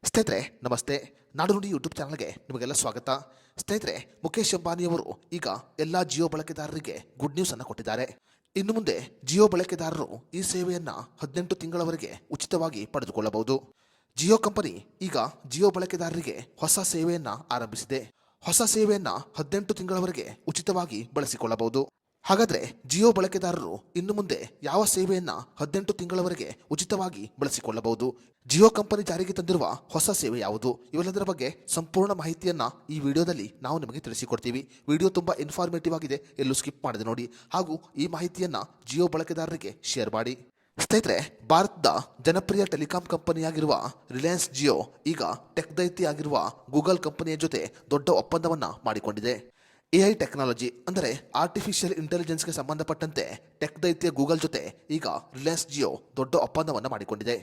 ಸ್ನೇಹಿತರೆ ನಮಸ್ತೆ. ನಾಡುನುಡಿ ಯೂಟ್ಯೂಬ್ ಚಾನಲ್ಗೆ ನಿಮಗೆಲ್ಲ ಸ್ವಾಗತ. ಸ್ನೇಹಿತರೆ, ಮುಖೇಶ್ ಅಂಬಾನಿಯವರು ಈಗ ಎಲ್ಲ ಜಿಯೋ ಬಳಕೆದಾರರಿಗೆ ಗುಡ್ ನ್ಯೂಸ್ ಅನ್ನು ಕೊಟ್ಟಿದ್ದಾರೆ. ಇನ್ನು ಮುಂದೆ ಜಿಯೋ ಬಳಕೆದಾರರು ಈ ಸೇವೆಯನ್ನು 18 ತಿಂಗಳವರೆಗೆ ಉಚಿತವಾಗಿ ಪಡೆದುಕೊಳ್ಳಬಹುದು. ಜಿಯೋ ಕಂಪನಿ ಈಗ ಜಿಯೋ ಬಳಕೆದಾರರಿಗೆ ಹೊಸ ಸೇವೆಯನ್ನು ಆರಂಭಿಸಿದೆ. ಹೊಸ ಸೇವೆಯನ್ನು 18 ತಿಂಗಳವರೆಗೆ ಉಚಿತವಾಗಿ ಬಳಸಿಕೊಳ್ಳಬಹುದು. ಹಾಗಾದರೆ ಜಿಯೋ ಬಳಕೆದಾರರು ಇನ್ನು ಮುಂದೆ ಯಾವ ಸೇವೆಯನ್ನು 18 ತಿಂಗಳವರೆಗೆ ಉಚಿತವಾಗಿ ಬಳಸಿಕೊಳ್ಳಬಹುದು? ಜಿಯೋ ಕಂಪನಿ ಜಾರಿಗೆ ತಂದಿರುವ ಹೊಸ ಸೇವೆ ಯಾವುದು? ಇವೆಲ್ಲದರ ಬಗ್ಗೆ ಸಂಪೂರ್ಣ ಮಾಹಿತಿಯನ್ನು ಈ ವಿಡಿಯೋದಲ್ಲಿ ನಾವು ನಿಮಗೆ ತಿಳಿಸಿಕೊಡ್ತೀವಿ. ವಿಡಿಯೋ ತುಂಬ ಇನ್ಫಾರ್ಮೇಟಿವ್ ಆಗಿದೆ, ಎಲ್ಲೂ ಸ್ಕಿಪ್ ಮಾಡದೆ ನೋಡಿ. ಹಾಗೂ ಈ ಮಾಹಿತಿಯನ್ನು ಜಿಯೋ ಬಳಕೆದಾರರಿಗೆ ಶೇರ್ ಮಾಡಿ. ಸ್ನೇಹಿತರೆ, ಭಾರತದ ಜನಪ್ರಿಯ ಟೆಲಿಕಾಂ ಕಂಪನಿಯಾಗಿರುವ ರಿಲಯನ್ಸ್ ಜಿಯೋ ಈಗ ಟೆಕ್ ದೈತ್ಯ ಗೂಗಲ್ ಕಂಪನಿಯ ಜೊತೆ ದೊಡ್ಡ ಒಪ್ಪಂದವನ್ನು ಮಾಡಿಕೊಂಡಿದೆ. ಎಐ ಟೆಕ್ನಾಲಜಿ ಅಂದರೆ ಆರ್ಟಿಫಿಷಿಯಲ್ ಇಂಟೆಲಿಜೆನ್ಸ್ಗೆ ಸಂಬಂಧಪಟ್ಟಂತೆ ಟೆಕ್ ದೈತ್ಯ ಗೂಗಲ್ ಜೊತೆ ಈಗ ರಿಲಯನ್ಸ್ ಜಿಯೋ ದೊಡ್ಡ ಒಪ್ಪಂದವನ್ನು ಮಾಡಿಕೊಂಡಿದೆ.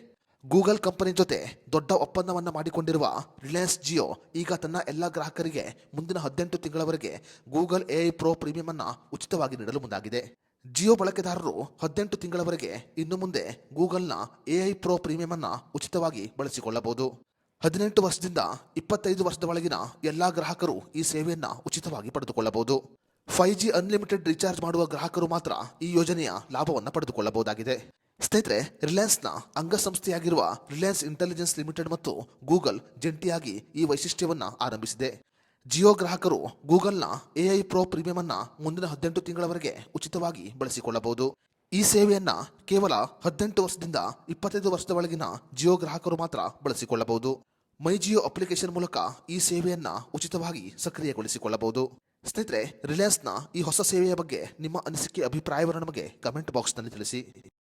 ಗೂಗಲ್ ಕಂಪನಿ ಜೊತೆ ದೊಡ್ಡ ಒಪ್ಪಂದವನ್ನು ಮಾಡಿಕೊಂಡಿರುವ ರಿಲಯನ್ಸ್ ಜಿಯೋ ಈಗ ತನ್ನ ಎಲ್ಲ ಗ್ರಾಹಕರಿಗೆ ಮುಂದಿನ 18 ತಿಂಗಳವರೆಗೆ ಗೂಗಲ್ ಎಐ ಪ್ರೋ ಪ್ರೀಮಿಯಂ ಅನ್ನು ಉಚಿತವಾಗಿ ನೀಡಲು ಮುಂದಾಗಿದೆ. ಜಿಯೋ ಬಳಕೆದಾರರು 18 ತಿಂಗಳವರೆಗೆ ಇನ್ನು ಮುಂದೆ ಗೂಗಲ್ನ ಎಐ ಪ್ರೋ ಪ್ರೀಮಿಯಂ ಅನ್ನು ಉಚಿತವಾಗಿ ಬಳಸಿಕೊಳ್ಳಬಹುದು. 18 ವರ್ಷದಿಂದ 25 ವರ್ಷದ ಒಳಗಿನ ಎಲ್ಲಾ ಗ್ರಾಹಕರು ಈ ಸೇವೆಯನ್ನು ಉಚಿತವಾಗಿ ಪಡೆದುಕೊಳ್ಳಬಹುದು. 5G ಅನ್ಲಿಮಿಟೆಡ್ ರೀಚಾರ್ಜ್ ಮಾಡುವ ಗ್ರಾಹಕರು ಮಾತ್ರ ಈ ಯೋಜನೆಯ ಲಾಭವನ್ನು ಪಡೆದುಕೊಳ್ಳಬಹುದಾಗಿದೆ. ಸ್ನೇಹಿತರೆ, ರಿಲಯನ್ಸ್ನ ಅಂಗಸಂಸ್ಥೆಯಾಗಿರುವ ರಿಲಯನ್ಸ್ ಇಂಟೆಲಿಜೆನ್ಸ್ ಲಿಮಿಟೆಡ್ ಮತ್ತು ಗೂಗಲ್ ಜಂಟಿಯಾಗಿ ಈ ವೈಶಿಷ್ಟ್ಯವನ್ನು ಆರಂಭಿಸಿದೆ. ಜಿಯೋ ಗ್ರಾಹಕರು ಗೂಗಲ್ನ ಎಐ ಪ್ರೋ ಪ್ರೀಮಿಯಂ ಅನ್ನು ಮುಂದಿನ 18 ತಿಂಗಳವರೆಗೆ ಉಚಿತವಾಗಿ ಬಳಸಿಕೊಳ್ಳಬಹುದು. ಈ ಸೇವೆಯನ್ನ ಕೇವಲ 18 ವರ್ಷದಿಂದ 25 ವರ್ಷದ ಒಳಗಿನ ಜಿಯೋ ಗ್ರಾಹಕರು ಮಾತ್ರ ಬಳಸಿಕೊಳ್ಳಬಹುದು. ಮೈ ಜಿಯೋ ಅಪ್ಲಿಕೇಶನ್ ಮೂಲಕ ಈ ಸೇವೆಯನ್ನ ಉಚಿತವಾಗಿ ಸಕ್ರಿಯಗೊಳಿಸಿಕೊಳ್ಳಬಹುದು. ಸ್ನೇಹಿತರೆ, ರಿಲಯನ್ಸ್ನ ಈ ಹೊಸ ಸೇವೆಯ ಬಗ್ಗೆ ನಿಮ್ಮ ಅನಿಸಿಕೆ ಅಭಿಪ್ರಾಯವನ್ನು ನಮಗೆ ಕಮೆಂಟ್ ಬಾಕ್ಸ್ನಲ್ಲಿ ತಿಳಿಸಿ.